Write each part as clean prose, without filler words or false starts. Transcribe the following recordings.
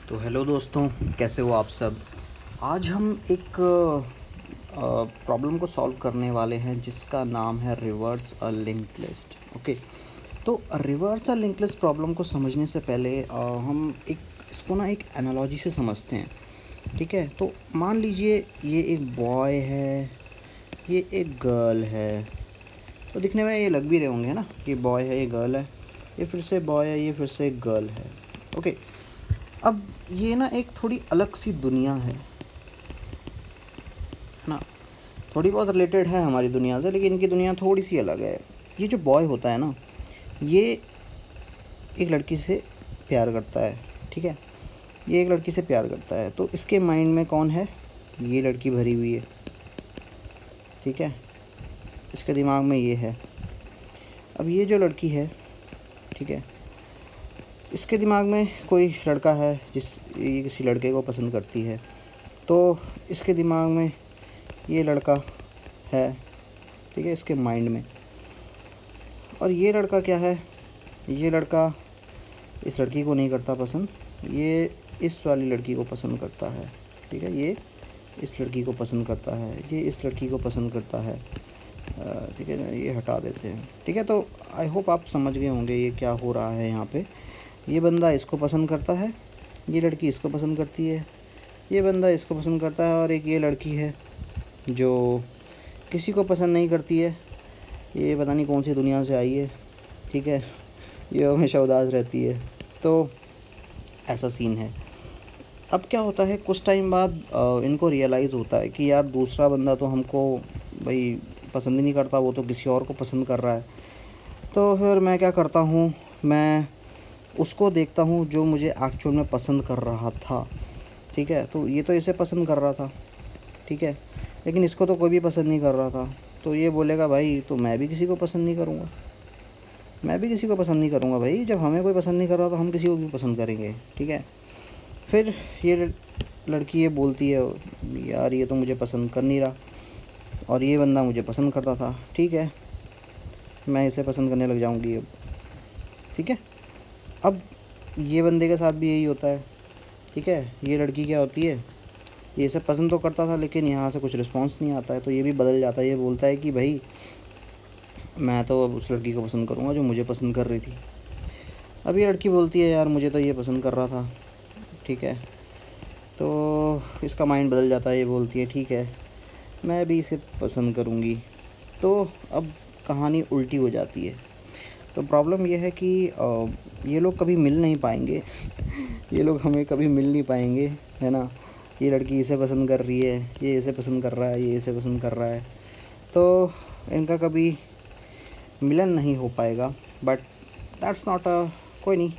तो हेलो दोस्तों, कैसे हो आप सब। आज हम एक प्रॉब्लम को सॉल्व करने वाले हैं जिसका नाम है reverse a linked list. Okay, तो reverse a linked list problem को समझने से पहले हम इसको ना एक एनालॉजी से समझते हैं। ठीक है, तो मान लीजिए ये एक बॉय है, ये एक गर्ल है। तो दिखने में ये लग भी रहे होंगे, है ना। ये बॉय है, ये गर्ल है, ये फिर से बॉय है, ये फिर से एक गर्ल है। ओके, अब ये ना एक थोड़ी अलग सी दुनिया है ना। थोड़ी बहुत रिलेटेड है हमारी दुनिया से, लेकिन इनकी दुनिया थोड़ी सी अलग है। ये जो बॉय होता है ना, ये एक लड़की से प्यार करता है। ठीक है, ये एक लड़की से प्यार करता है, तो इसके माइंड में कौन है? ये लड़की भरी हुई है। ठीक है, इसके दिमाग में ये है। अब ये जो लड़की है, ठीक है, इसके दिमाग में कोई लड़का है ये किसी लड़के को पसंद करती है, तो इसके दिमाग में ये लड़का है। ठीक है, इसके माइंड में। और ये लड़का क्या है? ये लड़का इस लड़की को नहीं करता पसंद, ये इस वाली लड़की को पसंद करता है। ठीक है, ये इस लड़की को पसंद करता है, ये इस लड़की को पसंद करता है। ठीक है ना, ये हटा देते हैं। ठीक है, तो आई होप आप समझ गए होंगे ये क्या हो रहा है यहाँ पे। ये बंदा इसको पसंद करता है, ये लड़की इसको पसंद करती है, ये बंदा इसको पसंद करता है, और एक ये लड़की है जो किसी को पसंद नहीं करती है। ये पता नहीं कौन सी दुनिया से आई है। ठीक है, ये हमेशा उदास रहती है। तो ऐसा सीन है। अब क्या होता है, कुछ टाइम बाद इनको रियलाइज़ होता है कि यार दूसरा बंदा तो हमको भाई पसंद ही नहीं करता, वो तो किसी और को पसंद कर रहा है। तो फिर मैं क्या करता हूँ, मैं उसको देखता हूँ जो मुझे एक्चुअल में पसंद कर रहा था। ठीक है, तो ये तो इसे पसंद कर रहा था, ठीक है, लेकिन इसको तो कोई भी पसंद नहीं कर रहा था। तो ये बोलेगा भाई तो मैं भी किसी को पसंद नहीं करूँगा, मैं भी किसी को पसंद नहीं करूँगा भाई। जब हमें कोई पसंद नहीं कर रहा तो हम किसी को भी पसंद करेंगे। ठीक है, फिर ये लड़की ये बोलती है यार ये तो मुझे पसंद कर नहीं रहा, और ये बंदा मुझे पसंद करता था। ठीक है, मैं इसे पसंद करने लग जाऊँगी अब। ठीक है, अब ये बंदे के साथ भी यही होता है। ठीक है, ये लड़की क्या होती है, ये सब पसंद तो करता था लेकिन यहाँ से कुछ रिस्पांस नहीं आता है, तो ये भी बदल जाता है। ये बोलता है कि भाई मैं तो अब उस लड़की को पसंद करूँगा जो मुझे पसंद कर रही थी। अब ये लड़की बोलती है यार मुझे तो ये पसंद कर रहा था। ठीक है, तो इसका माइंड बदल जाता है। ये बोलती है ठीक है मैं भी इसे पसंद करूँगी। तो अब कहानी उल्टी हो जाती है। तो प्रॉब्लम ये है कि ये लोग कभी मिल नहीं पाएंगे। ये लोग हमें कभी मिल नहीं पाएंगे, है ना। ये लड़की इसे पसंद कर रही है, ये इसे पसंद कर रहा है, ये इसे पसंद कर रहा है, तो इनका कभी मिलन नहीं हो पाएगा। बट दैट्स नॉट अ, कोई नहीं,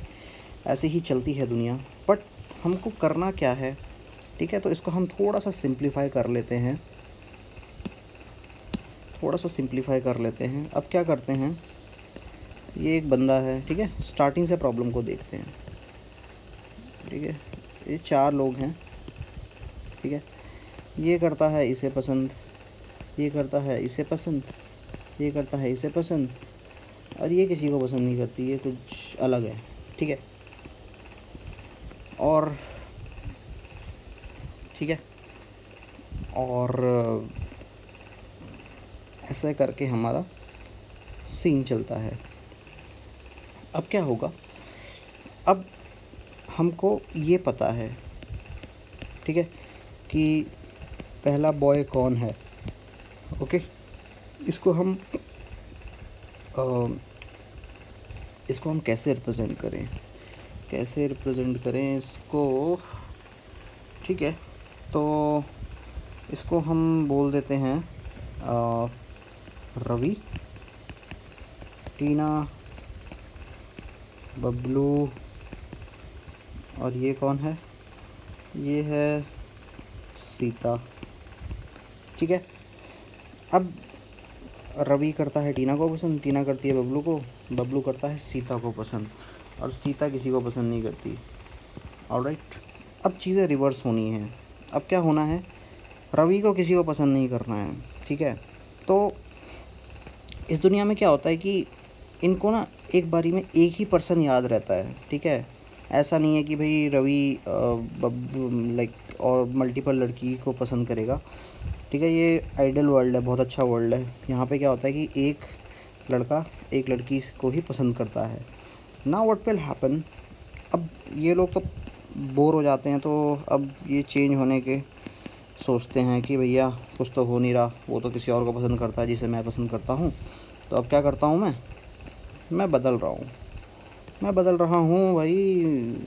ऐसे ही चलती है दुनिया। बट हमको करना क्या है? ठीक है, तो इसको हम थोड़ा सा सिंप्लीफाई कर लेते हैं, थोड़ा सा सिंप्लीफाई कर लेते हैं। अब क्या करते हैं, ये एक बंदा है, ठीक है, स्टार्टिंग से प्रॉब्लम को देखते हैं। ठीक है, ये 4 लोग हैं। ठीक है, ये करता है इसे पसंद, ये करता है इसे पसंद, ये करता है इसे पसंद, और ये किसी को पसंद नहीं करती, ये कुछ अलग है। ठीक है, और ठीक है, और ऐसे करके हमारा सीन चलता है। अब क्या होगा, अब हमको ये पता है, ठीक है, कि पहला बॉय कौन है। ओके, इसको हम इसको हम कैसे रिप्रेजेंट करें, कैसे रिप्रेजेंट करें इसको। ठीक है, तो इसको हम बोल देते हैं रवि, टीना, बबलू, और ये कौन है, ये है सीता। ठीक है, अब रवि करता है टीना को पसंद, टीना करती है बबलू को, बबलू करता है सीता को पसंद, और सीता किसी को पसंद नहीं करती। ऑलराइट, अब चीज़ें रिवर्स होनी है। अब क्या होना है, रवि को किसी को पसंद नहीं करना है। ठीक है, तो इस दुनिया में क्या होता है कि इनको ना एक बारी में एक ही पर्सन याद रहता है। ठीक है, ऐसा नहीं है कि भाई रवि लाइक और मल्टीपल लड़की को पसंद करेगा, ठीक है। ये आइडियल वर्ल्ड है, बहुत अच्छा वर्ल्ड है। यहाँ पे क्या होता है कि एक लड़का एक लड़की को ही पसंद करता है। नाउ व्हाट विल हैपन, अब ये लोग तो बोर हो जाते हैं, तो अब ये चेंज होने के सोचते हैं कि भैया कुछ तो हो नहीं रहा, वो तो किसी और को पसंद करता है जिसे मैं पसंद करता हूँ, तो अब क्या करता हूँ मैं बदल रहा हूँ, मैं बदल रहा हूँ भाई।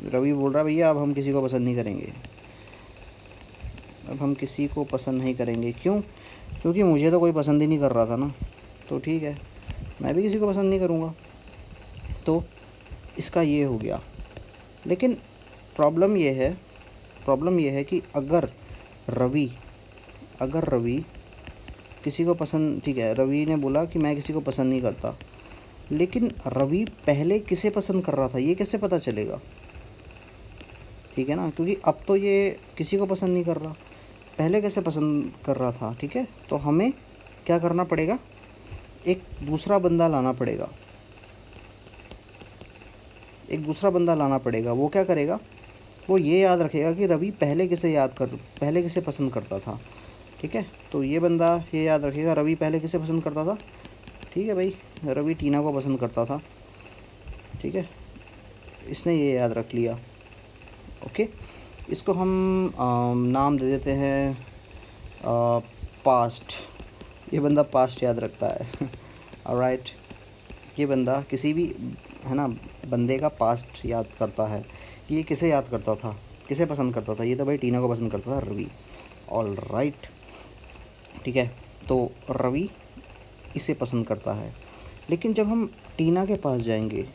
रवि बोल रहा है भैया अब हम किसी को पसंद नहीं करेंगे, अब हम किसी को पसंद नहीं करेंगे। क्यों? क्योंकि मुझे तो कोई पसंद ही नहीं कर रहा था ना, तो ठीक है मैं भी किसी को पसंद नहीं करूँगा। तो इसका ये हो गया। लेकिन प्रॉब्लम ये है, प्रॉब्लम ये है कि रवि अगर रवि किसी को पसंद, ठीक है, रवि ने बोला कि मैं किसी को पसंद नहीं करता, लेकिन रवि पहले किसे पसंद कर रहा था ये कैसे पता चलेगा? ठीक है ना, क्योंकि अब तो ये किसी को पसंद नहीं कर रहा, पहले कैसे पसंद कर रहा था, ठीक है। तो हमें क्या करना पड़ेगा, एक दूसरा बंदा लाना पड़ेगा, एक दूसरा बंदा लाना पड़ेगा। वो क्या करेगा, वो ये याद रखेगा कि रवि पहले किसे पसंद करता था, ठीक है। तो ये बंदा ये याद रखेगा रवि पहले किसे पसंद करता था, ठीक है भाई, रवि टीना को पसंद करता था, ठीक है, इसने ये याद रख लिया। ओके, इसको हम नाम दे देते हैं पास्ट। ये बंदा पास्ट याद रखता है ऑलराइट। ये बंदा किसी भी, है ना, बंदे का पास्ट याद करता है कि ये किसे याद करता था, किसे पसंद करता था। ये तो भाई टीना को पसंद करता था, रवि। ऑलराइट, ठीक है। तो रवि इसे पसंद करता है। लेकिन जब हम टीना के पास जाएंगे,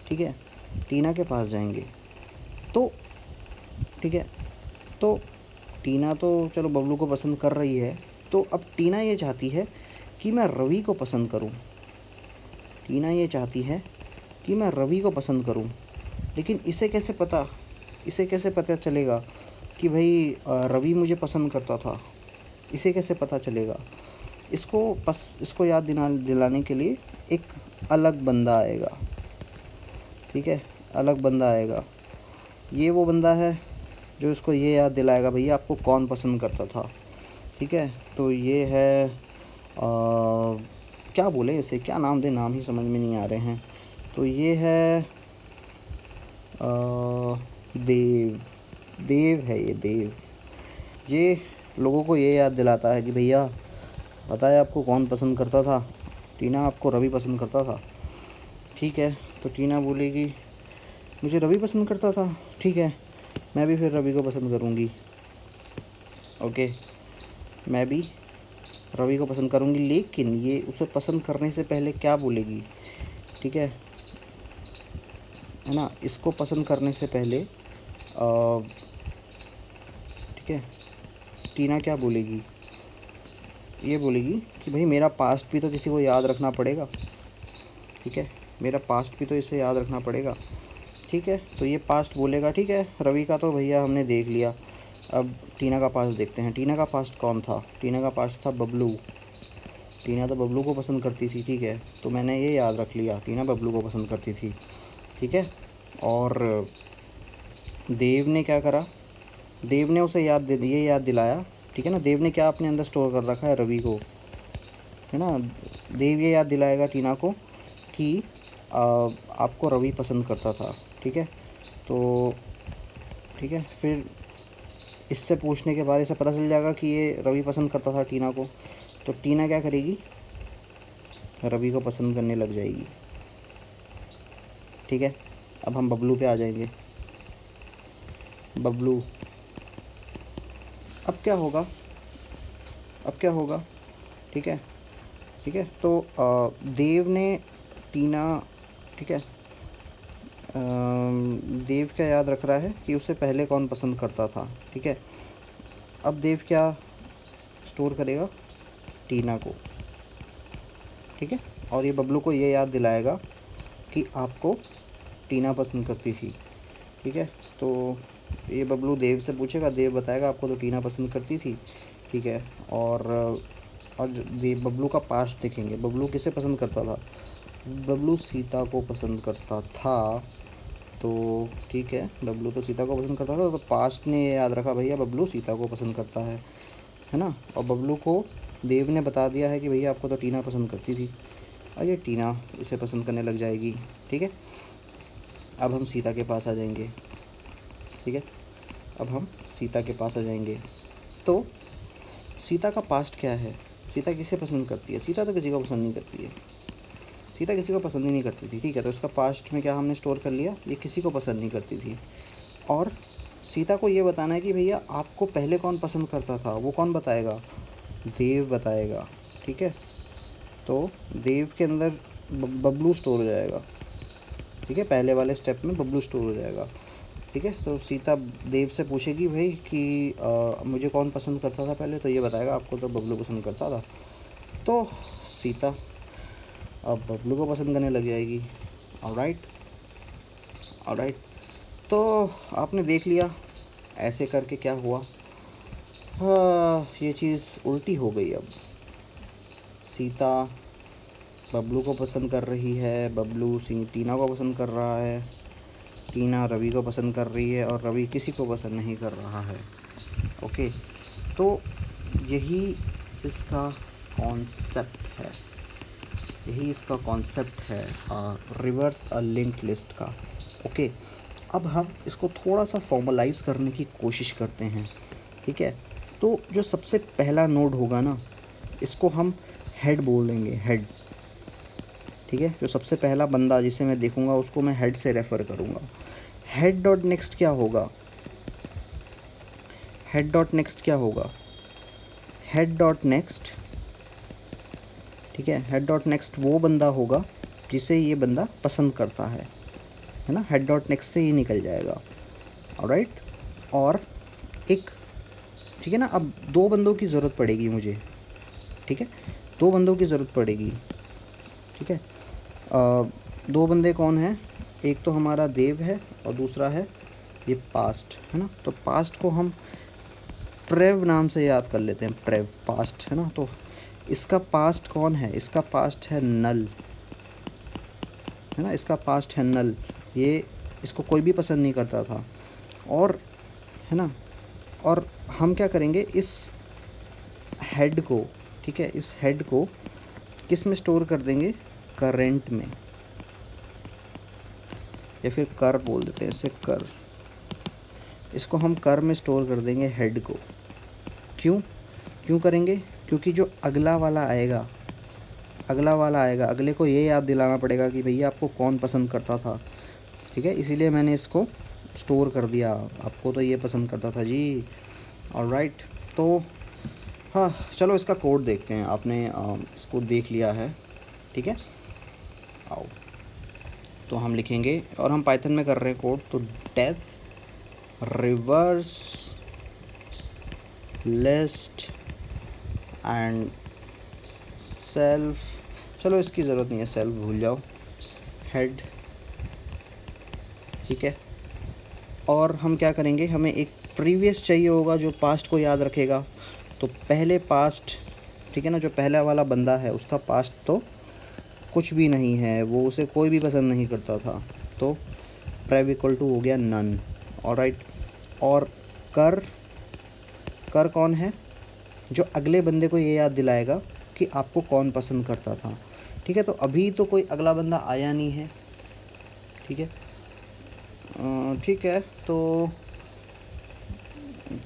ठीक है, टीना के पास जाएंगे तो, ठीक है, तो टीना तो चलो बबलू को पसंद कर रही है, तो अब टीना ये चाहती है कि मैं रवि को पसंद करूं। टीना ये चाहती है कि मैं रवि को पसंद करूं, लेकिन इसे कैसे पता चलेगा कि भाई रवि मुझे पसंद करता था? इसे कैसे पता चलेगा? इसको याद दिलाने के लिए एक अलग बंदा आएगा, ठीक है, अलग बंदा आएगा। ये वो बंदा है जो इसको ये याद दिलाएगा भैया आपको कौन पसंद करता था, ठीक है। तो ये है क्या बोले इसे, क्या नाम दे, नाम ही समझ में नहीं आ रहे हैं। तो ये है देव। देव है ये, देव। ये लोगों को ये याद दिलाता है कि भैया पता है आपको कौन पसंद करता था? टीना आपको रवि पसंद करता था, ठीक है। तो टीना बोलेगी मुझे रवि पसंद करता था, ठीक है, मैं भी फिर रवि को पसंद करूँगी। ओके, मैं भी रवि को पसंद करूँगी। लेकिन ये उसे पसंद करने से पहले क्या बोलेगी, ठीक है ना, इसको पसंद करने से पहले ठीक है, टीना क्या बोलेगी, ये बोलेगी कि भाई मेरा पास्ट भी तो किसी को याद रखना पड़ेगा, ठीक है, मेरा पास्ट भी तो इसे याद रखना पड़ेगा, ठीक है। तो ये पास्ट बोलेगा, ठीक है, रवि का तो भैया हमने देख लिया, अब टीना का पास्ट देखते हैं। टीना का पास्ट कौन था? टीना का पास्ट था बबलू। टीना तो बबलू को पसंद करती थी, ठीक है, तो मैंने ये याद रख लिया टीना बबलू को पसंद करती थी, ठीक है। और देव ने क्या करा, देव ने उसे ये याद दिलाया, ठीक है ना। देव ने क्या अपने अंदर स्टोर कर रखा है, रवि को, है ना। देव ये याद दिलाएगा टीना को कि आपको रवि पसंद करता था, ठीक है। तो ठीक है, फिर इससे पूछने के बाद इसे पता चल जाएगा कि ये रवि पसंद करता था टीना को। तो टीना क्या करेगी, रवि को पसंद करने लग जाएगी, ठीक है। अब हम बबलू पे आ जाएंगे। बबलू, अब क्या होगा, अब क्या होगा, ठीक है, ठीक है। तो देव ने टीना, ठीक है, देव क्या याद रख रहा है कि उसे पहले कौन पसंद करता था, ठीक है। अब देव क्या स्टोर करेगा, टीना को, ठीक है। और ये बबलू को ये याद दिलाएगा कि आपको टीना पसंद करती थी, ठीक है। तो ये बबलू देव से पूछेगा, देव बताएगा आपको तो टीना पसंद करती थी, ठीक है। और देव बबलू का पास्ट देखेंगे, बबलू किसे पसंद करता था? बबलू सीता को पसंद करता था, तो ठीक है, बबलू तो सीता को पसंद करता था, तो पास्ट ने ये याद रखा भैया बबलू सीता को पसंद करता है ना। और बबलू को देव ने बता दिया है कि भैया आपको तो टीना पसंद करती थी, और ये टीना इसे पसंद करने लग जाएगी। ठीक है, अब हम सीता के पास आ जाएंगे। ठीक है, अब हम सीता के पास आ जाएंगे। तो सीता का पास्ट क्या है? सीता किसे पसंद करती है? सीता तो किसी को पसंद नहीं करती है, सीता किसी को पसंद ही नहीं करती थी। ठीक है, तो इसका पास्ट में क्या हमने स्टोर कर लिया, ये किसी को पसंद नहीं करती थी। और सीता को ये बताना है कि भैया आपको पहले कौन पसंद करता था, वो कौन बताएगा? देव बताएगा। ठीक है, तो देव के अंदर बबलू स्टोर हो जाएगा। ठीक है, पहले वाले स्टेप में बबलू स्टोर हो जाएगा। ठीक है, तो सीता देव से पूछेगी भाई कि मुझे कौन पसंद करता था पहले, तो ये बताएगा आपको तो बबलू पसंद करता था। तो सीता अब बबलू को पसंद करने लग जाएगी। ऑलराइट, ऑलराइट, तो आपने देख लिया ऐसे करके क्या हुआ। हाँ, ये चीज़ उल्टी हो गई। अब सीता बबलू को पसंद कर रही है, बबलू टीना को पसंद कर रहा है, टीना रवि को पसंद कर रही है, और रवि किसी को पसंद नहीं कर रहा है। ओके, तो यही इसका कॉन्सेप्ट है, यही इसका कॉन्सेप्ट है रिवर्स अ लिंक्ड लिस्ट का। ओके, अब हम इसको थोड़ा सा फॉर्मलाइज़ करने की कोशिश करते हैं। ठीक है, तो जो सबसे पहला नोड होगा ना, इसको हम हेड बोल देंगे, हेड। ठीक है, जो सबसे पहला बंदा जिसे मैं देखूंगा उसको मैं हेड से रेफ़र करूंगा। हेड डॉट नेक्स्ट क्या होगा? हेड डॉट नेक्स्ट क्या होगा? हेड डॉट नेक्स्ट, ठीक है, हेड डॉट नेक्स्ट वो बंदा होगा जिसे ये बंदा पसंद करता है ना। हेड डॉट नेक्स्ट से ये निकल जाएगा। ऑलराइट, और एक, ठीक है ना, अब दो बंदों की ज़रूरत पड़ेगी मुझे। ठीक है, दो बंदों की ज़रूरत पड़ेगी। ठीक है, दो बंदे कौन हैं? एक तो हमारा देव है और दूसरा है ये पास्ट, है ना। तो पास्ट को हम प्रेव नाम से याद कर लेते हैं, प्रेव पास्ट, है ना। तो इसका पास्ट कौन है? इसका पास्ट है नल, है ना, इसका पास्ट है नल। ये इसको कोई भी पसंद नहीं करता था, और है ना, और हम क्या करेंगे इस हेड को, ठीक है, इस हेड को किस में स्टोर कर देंगे? करेंट में, या फिर कर बोल देते हैं इसे, कर। इसको हम कर में स्टोर कर देंगे हेड को। क्यों क्यों करेंगे? क्योंकि जो अगला वाला आएगा, अगले को ये याद दिलाना पड़ेगा कि भैया आपको कौन पसंद करता था। ठीक है, इसीलिए मैंने इसको स्टोर कर दिया, आपको तो ये पसंद करता था जी। ऑलराइट, तो हाँ, चलो इसका कोड देखते हैं। आपने इसको देख लिया है, ठीक है, आओ। तो हम लिखेंगे, और हम पाइथन में कर रहे हैं कोड, तो def reverse list and self, चलो इसकी ज़रूरत नहीं है, सेल्फ भूल जाओ, हेड। ठीक है, और हम क्या करेंगे, हमें एक प्रीवियस चाहिए होगा जो पास्ट को याद रखेगा। तो पहले पास्ट, ठीक है ना, जो पहला वाला बंदा है उसका पास्ट तो कुछ भी नहीं है, वो उसे कोई भी पसंद नहीं करता था, तो प्रेव इक्वल टू हो गया नन। ऑलराइट, और कर, कर कौन है? जो अगले बंदे को ये याद दिलाएगा कि आपको कौन पसंद करता था। ठीक है, तो अभी तो कोई अगला बंदा आया नहीं है। ठीक है, ठीक है, तो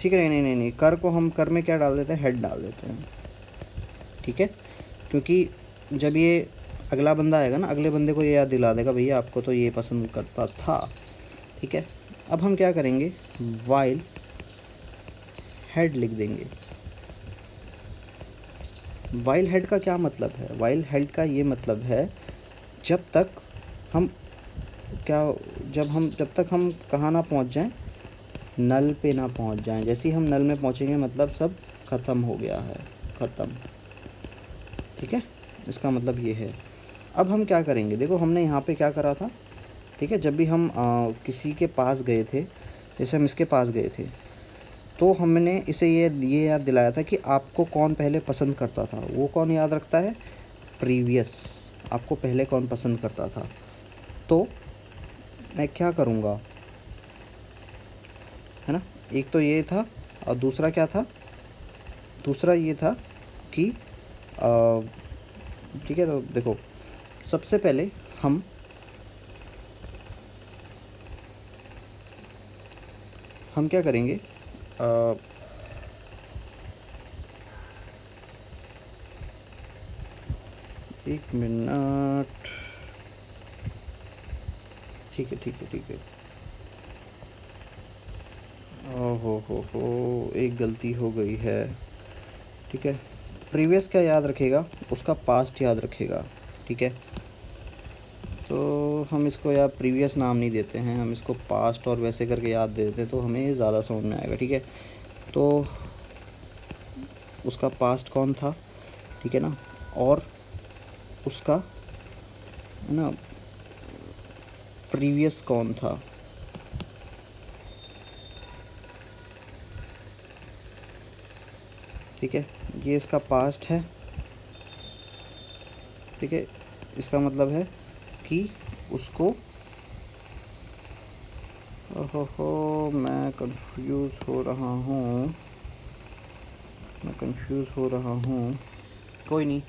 ठीक है, नहीं, कर को हम कर में क्या डाल देते हैं? हेड डाल देते हैं। ठीक है, क्योंकि जब ये अगला बंदा आएगा ना, अगले बंदे को ये याद दिला देगा भैया आपको तो ये पसंद करता था। ठीक है, अब हम क्या करेंगे, वाइल हेड लिख देंगे। वाइल हेड का क्या मतलब है? वाइल हेड का ये मतलब है जब तक हम जब तक हम कहाँ ना पहुँच जाएं, नल पे ना पहुँच जाएं। जैसे ही हम नल में पहुँचेंगे मतलब सब ख़त्म हो गया है, ख़त्म। ठीक है, इसका मतलब ये है। अब हम क्या करेंगे, देखो हमने यहाँ पे क्या करा था। ठीक है, जब भी हम किसी के पास गए थे, जैसे हम इसके पास गए थे, तो हमने इसे ये याद दिलाया था कि आपको कौन पहले पसंद करता था। वो कौन याद रखता है? प्रीवियस, आपको पहले कौन पसंद करता था। तो मैं क्या करूँगा, है ना। एक तो ये था और दूसरा क्या था, दूसरा ये था कि ठीक है। तो देखो सबसे पहले हम क्या करेंगे, एक मिनट, ठीक है ठीक है ठीक है। हो एक गलती हो गई है, ठीक है। प्रीवियस क्या याद रखेगा, उसका पास्ट याद रखेगा, ठीक है। तो हम इसको यार प्रीवियस नाम नहीं देते हैं, हम इसको पास्ट और वैसे करके याद दे देते तो हमें ज़्यादा समझ में आएगा, ठीक है। तो उसका पास्ट कौन था, ठीक है ना, और उसका, है ना, प्रीवियस कौन था, ठीक है। ये इसका पास्ट है, ठीक है। इसका मतलब है कि उसको, ओहो मैं कंफ्यूज हो रहा हूँ, मैं कंफ्यूज हो रहा हूँ, कोई नहीं।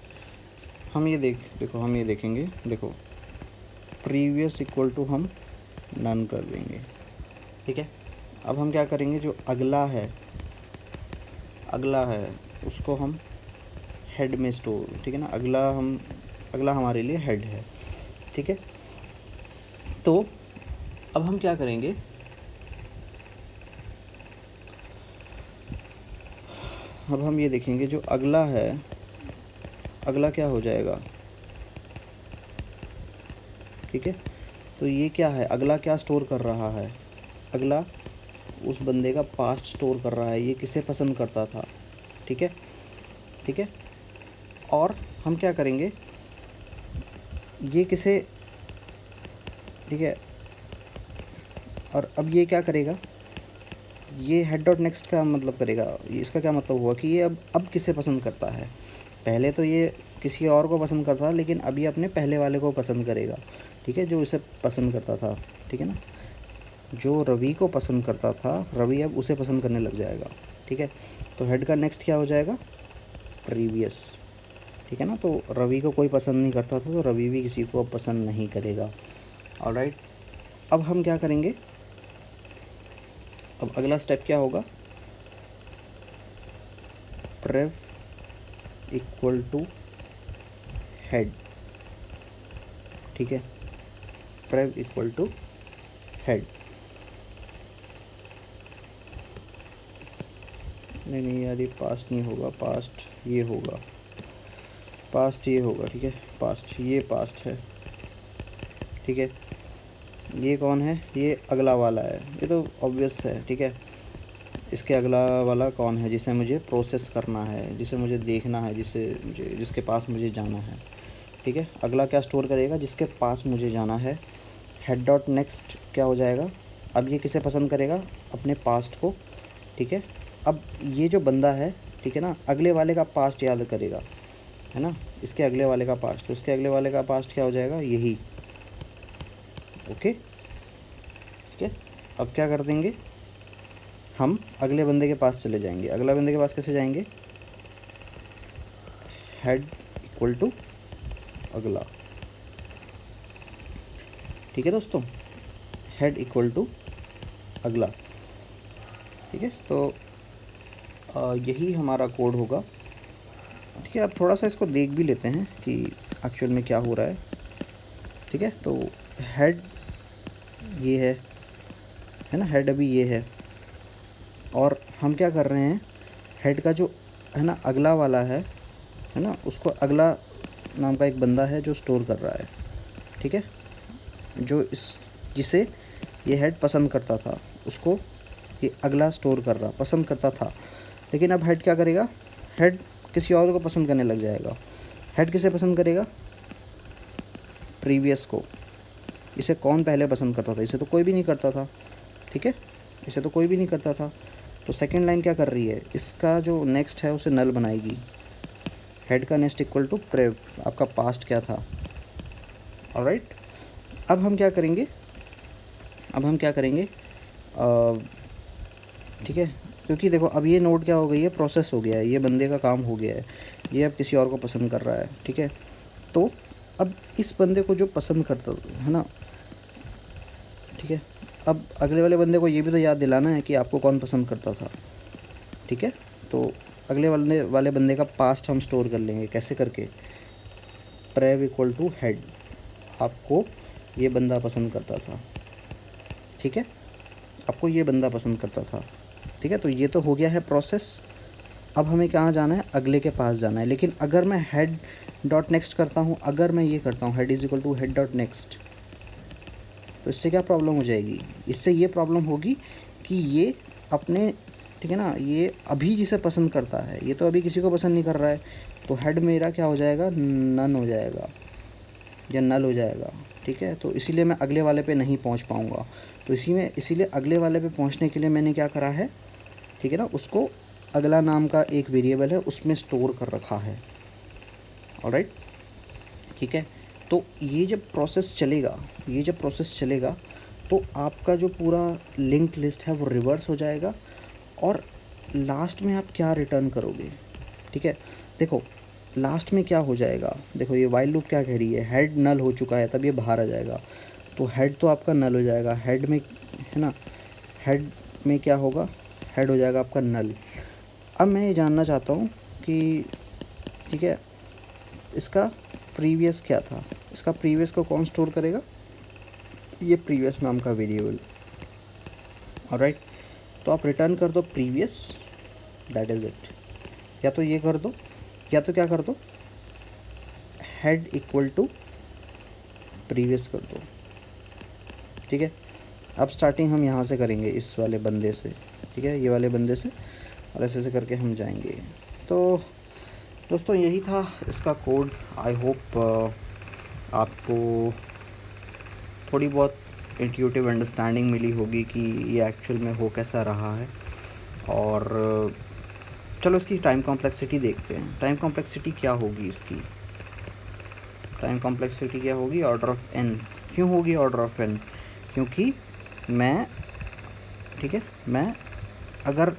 हम ये देखो हम ये देखेंगे, देखो प्रीवियस इक्वल टू हम नन कर देंगे, ठीक है। अब हम क्या करेंगे, जो अगला है, अगला है उसको हम हेड में स्टोर, ठीक है ना। अगला हमारे लिए हेड है, ठीक है। तो अब हम क्या करेंगे, अब हम ये देखेंगे जो अगला है, अगला क्या हो जाएगा, ठीक है। तो ये क्या है, अगला क्या स्टोर कर रहा है, अगला उस बंदे का पास्ट स्टोर कर रहा है, ये किसे पसंद करता था, ठीक है ठीक है। और हम क्या करेंगे, ये किसे, ठीक है। और अब ये क्या करेगा, ये हेड डॉट नेक्स्ट का मतलब करेगा, इसका क्या मतलब हुआ कि ये अब किसे पसंद करता है। पहले तो ये किसी और को पसंद करता था, लेकिन अब ये अपने पहले वाले को पसंद करेगा, ठीक है, जो इसे पसंद करता था, ठीक है ना। जो रवि को पसंद करता था, रवि अब उसे पसंद करने लग जाएगा, ठीक है। तो हेड का नेक्स्ट क्या हो जाएगा, प्रीवियस, ठीक है ना। तो रवि को कोई पसंद नहीं करता था, तो रवि भी किसी को अब पसंद नहीं करेगा। ऑलराइट, अब हम क्या करेंगे, अब अगला स्टेप क्या होगा, प्रेव इक्वल टू हेड, ठीक है। प्रेव इक्वल टू हेड, नहीं यार ये पास्ट नहीं होगा, पास्ट ये होगा, पास्ट ये होगा, ठीक है। पास्ट, ये पास्ट है, ठीक है। ये कौन है, ये अगला वाला है, ये तो ऑब्वियस है, ठीक है। इसके अगला वाला कौन है, जिसे मुझे प्रोसेस करना है, जिसे मुझे देखना है, जिसके पास मुझे जाना है, ठीक है। अगला क्या स्टोर करेगा, जिसके पास मुझे जाना है। हेड डॉट नेक्स्ट क्या हो जाएगा, अब ये किसे पसंद करेगा, अपने पास्ट को, ठीक है। अब ये जो बंदा है, ठीक है ना, अगले वाले का पास्ट याद करेगा, है ना, इसके अगले वाले का पास्ट, तो इसके अगले वाले का पास्ट क्या हो जाएगा, यही, ओके, ठीक है। अब क्या कर देंगे, हम अगले बंदे के पास चले जाएंगे। अगला बंदे के पास कैसे जाएंगे, हेड इक्वल टू अगला, ठीक है दोस्तों, हेड इक्वल टू अगला, ठीक है। तो यही हमारा कोड होगा, ठीक है। अब थोड़ा सा इसको देख भी लेते हैं कि एक्चुअल में क्या हो रहा है, ठीक है। तो हेड ये है ना, हेड अभी ये है, और हम क्या कर रहे हैं, हेड का जो है ना अगला वाला है ना, उसको अगला नाम का एक बंदा है जो स्टोर कर रहा है, ठीक है। जो जिसे ये हेड पसंद करता था, उसको ये अगला स्टोर कर रहा, पसंद करता था। लेकिन अब हेड क्या करेगा, हेड किसी और को पसंद करने लग जाएगा। हेड किसे पसंद करेगा, प्रीवियस को। इसे कौन पहले पसंद करता था, इसे तो कोई भी नहीं करता था, ठीक है, इसे तो कोई भी नहीं करता था। तो सेकेंड लाइन क्या कर रही है, इसका जो नेक्स्ट है उसे नल बनाएगी। हेड का नेक्स्ट इक्वल टू प्रेव, आपका पास्ट क्या था, ऑलराइट। अब हम क्या करेंगे, अब हम क्या करेंगे, ठीक है, क्योंकि देखो अब ये नोड क्या हो गई है, प्रोसेस हो गया है, ये बंदे का काम हो गया है, ये अब किसी और को पसंद कर रहा है, ठीक है। तो अब इस बंदे को जो पसंद करता है ना, ठीक है, अब अगले वाले बंदे को ये भी तो याद दिलाना है कि आपको कौन पसंद करता था, ठीक है। तो अगले वाले बंदे का पास्ट हम स्टोर कर लेंगे, कैसे करके, प्रेव इक्वल टू हेड, आपको ये बंदा पसंद करता था, ठीक है, आपको ये बंदा पसंद करता था, ठीक है। तो ये तो हो गया है प्रोसेस। अब हमें कहाँ जाना है, अगले के पास जाना है। लेकिन अगर मैं हेड डॉट नेक्स्ट करता हूँ, अगर मैं ये करता हूँ head is equal to head dot next, तो इससे क्या प्रॉब्लम हो जाएगी, इससे ये प्रॉब्लम होगी कि ये अपने, ठीक है ना, ये अभी जिसे पसंद करता है, ये तो अभी किसी को पसंद नहीं कर रहा है, तो हेड मेरा क्या हो जाएगा, नन हो जाएगा या नल हो जाएगा, ठीक है। तो इसीलिए मैं अगले वाले पे नहीं पहुंच पाऊंगा। तो इसीलिए अगले वाले पे पहुंचने के लिए मैंने क्या करा है, ठीक है ना, उसको अगला नाम का एक वेरिएबल है उसमें स्टोर कर रखा है, ऑलराइट, ठीक है। तो ये जब प्रोसेस चलेगा तो आपका जो पूरा लिंक लिस्ट है वो रिवर्स हो जाएगा, और लास्ट में आप क्या रिटर्न करोगे, ठीक है। देखो लास्ट में क्या हो जाएगा, देखो ये वाइल लूप क्या कह रही है, हेड नल हो चुका है, तब ये बाहर आ जाएगा, तो हेड तो आपका नल हो जाएगा, हेड में, है ना, हेड में क्या होगा, हेड हो जाएगा आपका नल। अब मैं ये जानना चाहता हूँ कि, ठीक है, इसका प्रीवियस क्या था, इसका प्रीवियस को कौन स्टोर करेगा, ये प्रीवियस नाम का वेरिएबल, ऑलराइट। तो आप रिटर्न कर दो प्रीवियस, दैट इज़ इट। या तो ये कर दो, या तो क्या कर दो, हेड इक्वल टू प्रीवियस कर दो, ठीक है। अब स्टार्टिंग हम यहाँ से करेंगे, इस वाले बंदे से, ठीक है, ये वाले बंदे से, और ऐसे ऐसे करके हम जाएंगे। तो दोस्तों यही था इसका कोड। आई होप आपको थोड़ी बहुत इंट्यूटिव अंडरस्टैंडिंग मिली होगी कि ये एक्चुअल में हो कैसा रहा है। और चलो इसकी टाइम कॉम्प्लेक्सिटी देखते हैं। टाइम कॉम्प्लेक्सिटी क्या होगी इसकी, टाइम कॉम्प्लेक्सिटी क्या होगी, ऑर्डर ऑफ एन। क्यों होगी ऑर्डर ऑफ एन, क्योंकि मैं, ठीक है, मैं अगर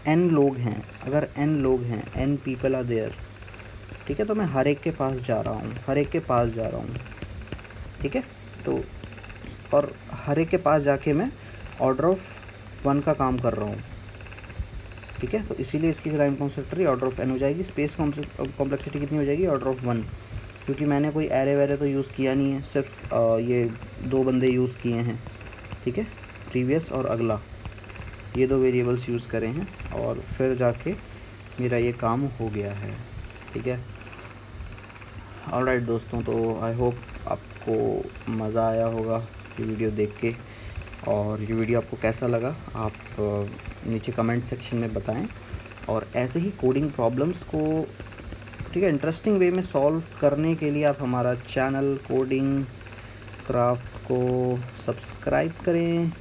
एन लोग हैं, एन पीपल आर देयर, ठीक है, तो मैं हर एक के पास जा रहा हूँ, ठीक है। तो और हर एक के पास जाके मैं ऑर्डर ऑफ वन का काम कर रहा हूँ, ठीक है। तो इसीलिए इसकी time complexity order of n हो जाएगी। स्पेस कॉम्प्लेक्सिटी कितनी हो जाएगी, ऑर्डर ऑफ वन, क्योंकि मैंने कोई एरे वैरे तो यूज़ किया नहीं है, सिर्फ ये दो बंदे यूज़ किए हैं, ठीक है, प्रीवियस और अगला, ये दो वेरिएबल्स यूज़ करे हैं, और फिर जाके मेरा ये काम हो गया है, ठीक है। ऑलराइट दोस्तों, तो आई होप आपको मज़ा आया होगा ये वीडियो देख के, और ये वीडियो आपको कैसा लगा आप नीचे कमेंट सेक्शन में बताएं। और ऐसे ही कोडिंग प्रॉब्लम्स को, ठीक है, इंटरेस्टिंग वे में सॉल्व करने के लिए आप हमारा चैनल कोडिंग क्राफ्ट को सब्सक्राइब करें,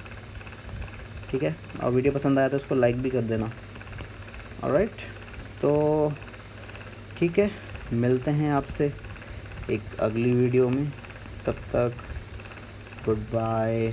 ठीक है। और वीडियो पसंद आया तो उसको लाइक भी कर देना, ऑलराइट। तो ठीक है, मिलते हैं आपसे एक अगली वीडियो में, तब तक गुड बाय।